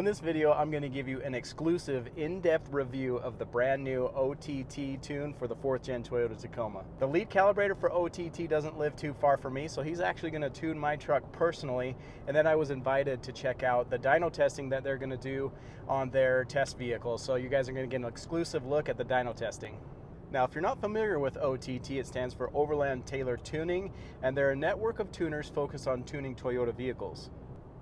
So in this video, I'm going to give you an exclusive in-depth review of the brand new OTT tune for the 4th gen Toyota Tacoma. The lead calibrator for OTT doesn't live too far from me, so he's actually going to tune my truck personally, and then I was invited to check out the dyno testing that they're going to do on their test vehicle. So you guys are going to get an exclusive look at the dyno testing. Now, if you're not familiar with OTT, it stands for Overland Tailor Tuning, and they're a network of tuners focused on tuning Toyota vehicles.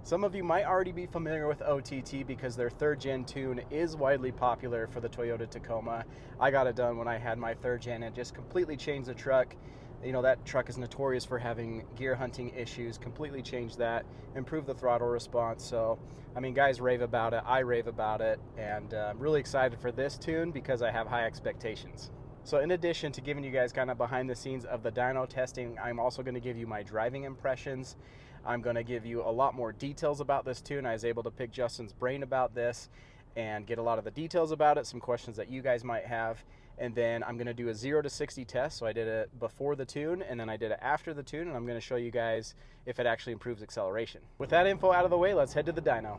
Some of you might already be familiar with OTT because their 3rd gen tune is widely popular for the Toyota Tacoma. I got it done when I had my 3rd gen and just completely changed the truck. You know, that truck is notorious for having gear hunting issues. Completely changed that, improved the throttle response. So, I mean, guys rave about it, I rave about it, and I'm really excited for this tune because I have high expectations. So in addition to giving you guys kind of behind the scenes of the dyno testing, I'm also going to give you my driving impressions. I'm going to give you a lot more details about this tune. I was able to pick Justin's brain about this and get a lot of the details about it, some questions that you guys might have. And then I'm going to do a 0 to 60 test. So I did it before the tune and then I did it after the tune, and I'm going to show you guys if it actually improves acceleration. With that info out of the way, let's head to the dyno.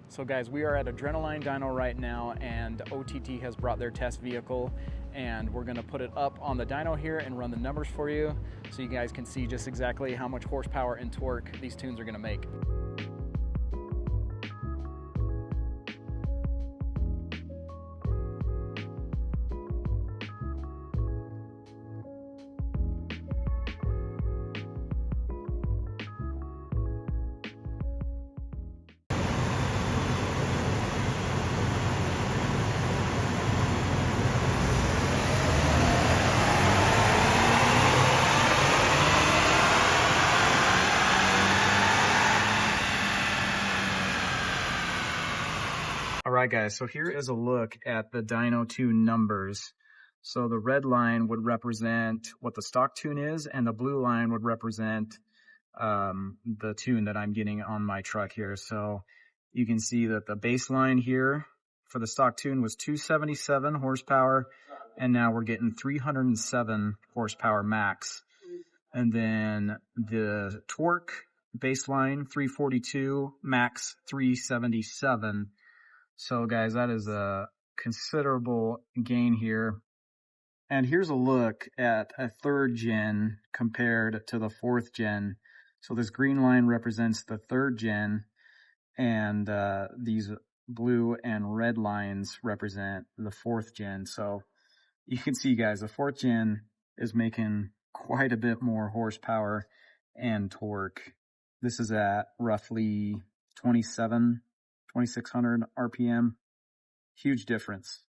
So guys, we are at Adrenaline Dyno right now, and OTT has brought their test vehicle, and we're gonna put it up on the dyno here and run the numbers for you so you guys can see just exactly how much horsepower and torque these tunes are gonna make. All right, guys, so here is a look at the dyno tune numbers. So the red line would represent what the stock tune is, and the blue line would represent the tune that I'm getting on my truck here. So you can see that the baseline here for the stock tune was 277 horsepower, and now we're getting 307 horsepower max. And then the torque baseline 342, max 377. So guys, that is a considerable gain here. And here's a look at a 3rd gen compared to the 4th gen. So this green line represents the 3rd gen, and these blue and red lines represent the 4th gen. So you can see, guys, the 4th gen is making quite a bit more horsepower and torque. This is at roughly 2600 RPM. Huge difference.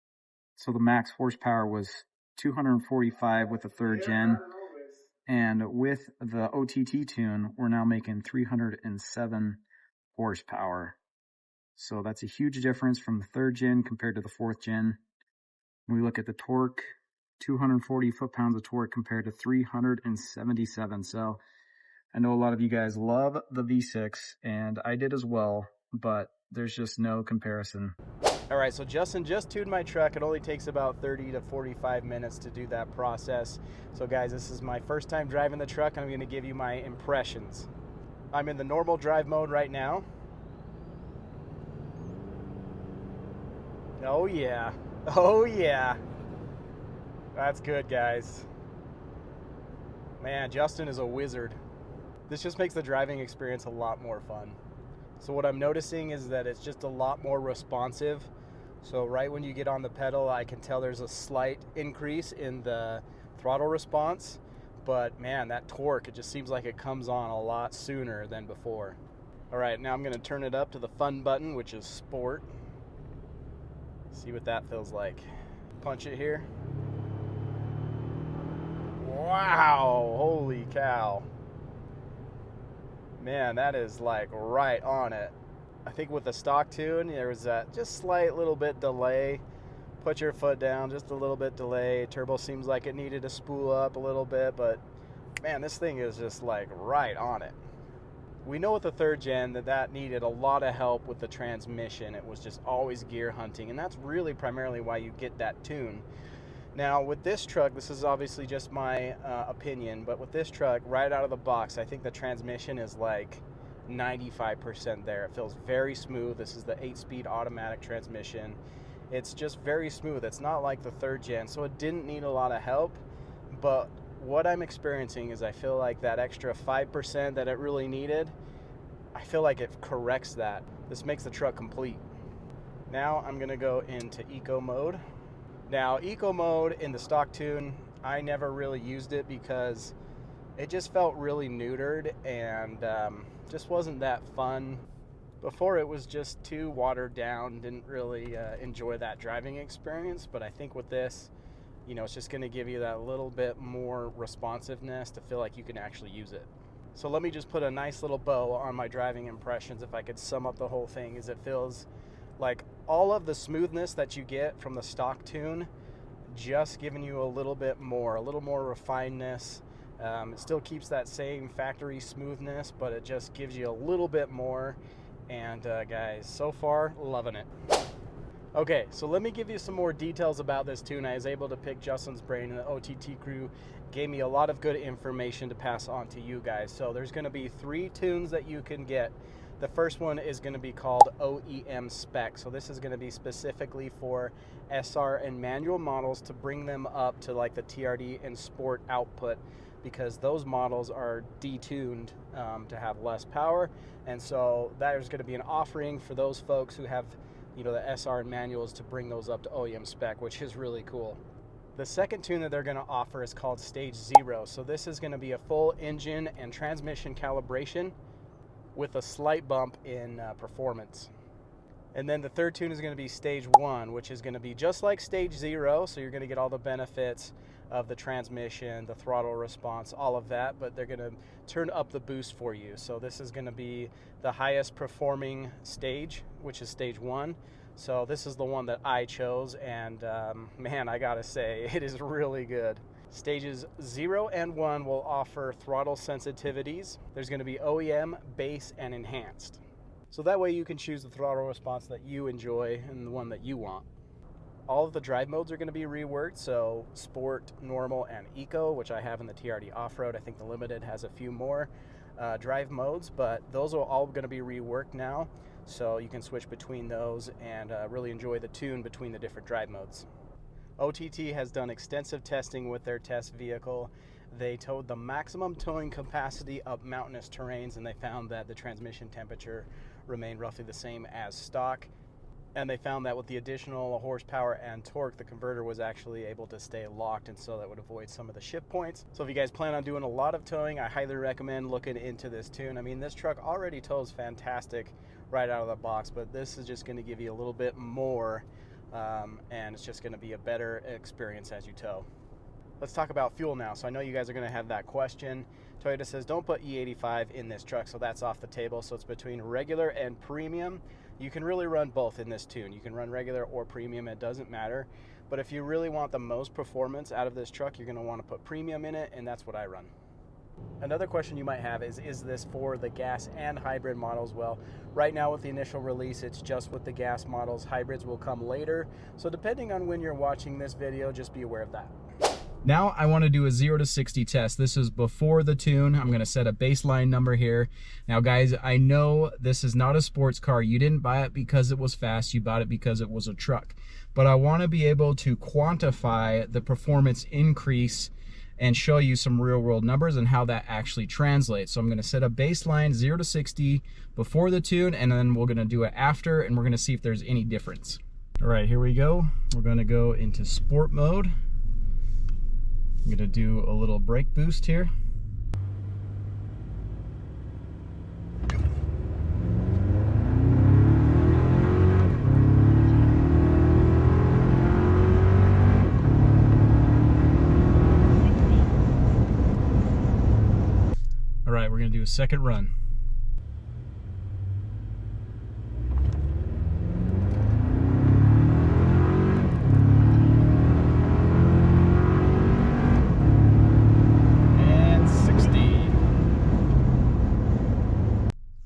So the max horsepower was 245 with the 3rd gen, and with the OTT tune, we're now making 307 horsepower. So that's a huge difference from the 3rd gen compared to the 4th gen. When we look at the torque, 240 foot-pounds of torque compared to 377. So I know a lot of you guys love the V6, and I did as well, but there's just no comparison. All right, so Justin just tuned my truck. It only takes about 30 to 45 minutes to do that process. So guys, this is my first time driving the truck, and I'm gonna give you my impressions. I'm in the normal drive mode right now. Oh yeah, oh yeah. That's good, guys. Man, Justin is a wizard. This just makes the driving experience a lot more fun. So what I'm noticing is that it's just a lot more responsive. So right when you get on the pedal, I can tell there's a slight increase in the throttle response, but man, that torque, it just seems like it comes on a lot sooner than before. All right, now I'm gonna turn it up to the fun button, which is sport. See what that feels like. Punch it here. Wow, holy cow. Man, that is like right on it. I think with the stock tune, there was that just slight little bit delay. Put your foot down, just a little bit delay. Turbo seems like it needed to spool up a little bit, but man, this thing is just like right on it. We know with the 3rd gen that needed a lot of help with the transmission. It was just always gear hunting, and that's really primarily why you get that tune. Now with this truck, this is obviously just my opinion, but with this truck, right out of the box, I think the transmission is like 95% there. It feels very smooth. This is the 8-speed automatic transmission. It's just very smooth. It's not like the 3rd gen, so it didn't need a lot of help. But what I'm experiencing is I feel like that extra 5% that it really needed, I feel like it corrects that. This makes the truck complete. Now I'm gonna go into eco mode. Now eco mode in the stock tune, I never really used it because it just felt really neutered and just wasn't that fun. Before it was just too watered down, didn't really enjoy that driving experience, but I think with this, you know, it's just gonna give you that little bit more responsiveness to feel like you can actually use it. So let me just put a nice little bow on my driving impressions. If I could sum up the whole thing, is it feels like all of the smoothness that you get from the stock tune, just giving you a little more refinedness. It still keeps that same factory smoothness, but it just gives you a little bit more. And guys, so far, loving it. Okay, so let me give you some more details about this tune. I was able to pick Justin's brain, and the OTT crew gave me a lot of good information to pass on to you guys. So there's gonna be 3 tunes that you can get. The first one is going to be called OEM Spec. So this is going to be specifically for SR and manual models to bring them up to like the TRD and Sport output, because those models are detuned to have less power. And so there's going to be an offering for those folks who have, you know, the SR and manuals to bring those up to OEM Spec, which is really cool. The second tune that they're going to offer is called Stage 0. So this is going to be a full engine and transmission calibration with a slight bump in performance. And then the third tune is going to be Stage 1, which is going to be just like Stage 0, so you're going to get all the benefits of the transmission, the throttle response, all of that, but they're going to turn up the boost for you. So this is going to be the highest performing stage, which is Stage 1. So this is the one that I chose, and man, I gotta say, it is really good. Stages 0 and 1 will offer throttle sensitivities. There's going to be OEM, base, and enhanced. So that way you can choose the throttle response that you enjoy and the one that you want. All of the drive modes are going to be reworked, so Sport, Normal, and Eco, which I have in the TRD Off-Road. I think the Limited has a few more drive modes, but those are all going to be reworked now, so you can switch between those and really enjoy the tune between the different drive modes. OTT has done extensive testing with their test vehicle. They towed the maximum towing capacity up mountainous terrains, and they found that the transmission temperature remained roughly the same as stock. And they found that with the additional horsepower and torque, the converter was actually able to stay locked, and so that would avoid some of the shift points. So if you guys plan on doing a lot of towing, I highly recommend looking into this tune. I mean, this truck already tows fantastic right out of the box, but this is just going to give you a little bit more, and it's just going to be a better experience as you tow. Let's talk about fuel now. So I know you guys are going to have that question. Toyota says don't put E85 in this truck, so that's off the table. So it's between regular and premium. You can really run both in this tune. You can run regular or premium, it doesn't matter. But if you really want the most performance out of this truck, you're going to want to put premium in it, and that's what I run. Another question you might have is this for the gas and hybrid models? Well, right now with the initial release, it's just with the gas models. Hybrids will come later. So depending on when you're watching this video, just be aware of that. Now I want to do a 0 to 60 test. This is before the tune. I'm going to set a baseline number here. Now guys, I know this is not a sports car. You didn't buy it because it was fast. You bought it because it was a truck. But I want to be able to quantify the performance increase and show you some real world numbers and how that actually translates. So I'm going to set a baseline 0 to 60 before the tune, and then we're going to do it after, and we're going to see if there's any difference. All right, here we go. We're going to go into sport mode. I'm going to do a little brake boost here. All right, we're going to do a second run.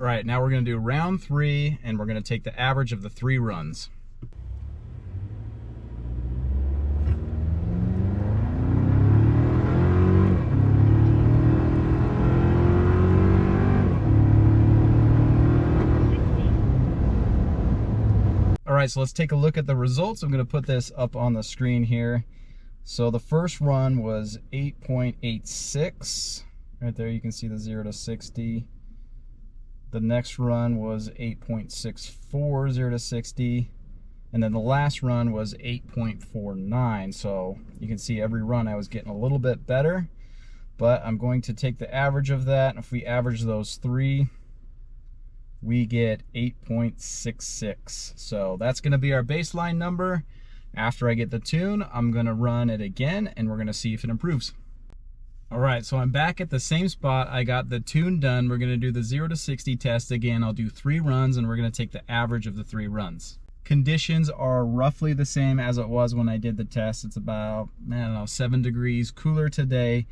All right, now we're going to do round 3, and we're going to take the average of the 3 runs. right, so let's take a look at the results. I'm gonna put this up on the screen here. So the first run was 8.86. Right there, you can see the 0 to 60. The next run was 8.64, 0 to 60. And then the last run was 8.49. So you can see every run I was getting a little bit better, but I'm going to take the average of that. If we average those three, we get 8.66. So that's gonna be our baseline number. After I get the tune, I'm gonna run it again and we're gonna see if it improves. All right, so I'm back at the same spot. I got the tune done. We're gonna do the 0 to 60 test again. I'll do 3 runs and we're gonna take the average of the 3 runs. Conditions are roughly the same as it was when I did the test. It's about, I don't know, 7 degrees cooler today.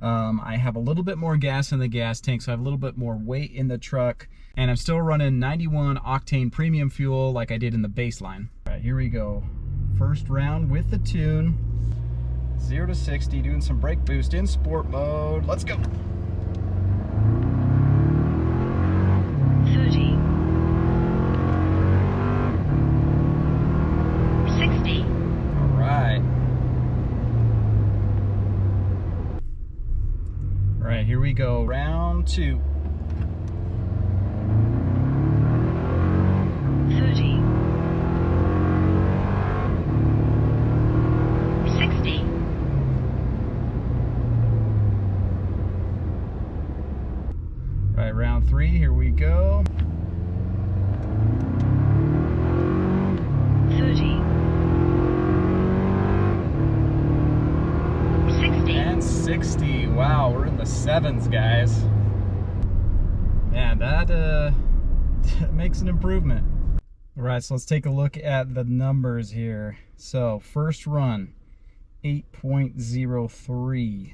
I have a little bit more gas in the gas tank, so I have a little bit more weight in the truck, and I'm still running 91 octane premium fuel like I did in the baseline. All right, here we go. First round with the tune. 0 to 60, doing some brake boost in sport mode. Let's go. 30. 60. All right. All right, here we go. Round 2. 30. 60. All right, round 3, here we go. 30. 60. And 60. Wow, we're in the 7s, guys. Man, that makes an improvement. All right, so let's take a look at the numbers here. So first run, 8.03.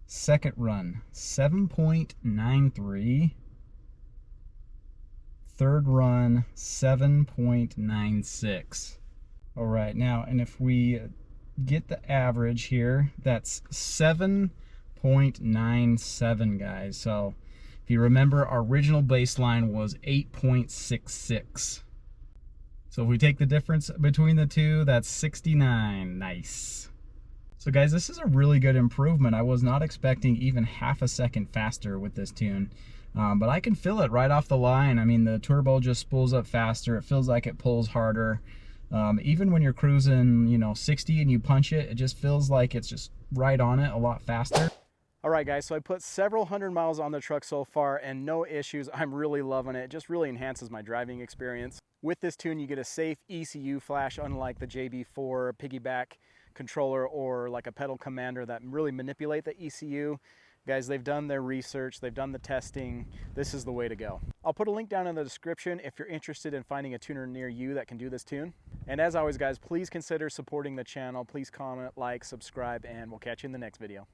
Second run, 7.93. Third run, 7.96. All right, now, and if we get the average here, that's 7.97, guys. So if you remember, our original baseline was 8.66. So if we take the difference between the two, that's 69. Nice. So guys, this is a really good improvement. I was not expecting even half a second faster with this tune, but I can feel it right off the line. I mean, the turbo just spools up faster. It feels like it pulls harder. Even when you're cruising, you know, 60 and you punch it, it just feels like it's just right on it a lot faster. All right, guys, so I put several hundred miles on the truck so far and no issues. I'm really loving it. It just really enhances my driving experience. With this tune, you get a safe ECU flash, unlike the JB4 piggyback controller or like a pedal commander that really manipulate the ECU. Guys, they've done their research, they've done the testing. This is the way to go. I'll put a link down in the description if you're interested in finding a tuner near you that can do this tune. And as always, guys, please consider supporting the channel. Please comment, like, subscribe, and we'll catch you in the next video.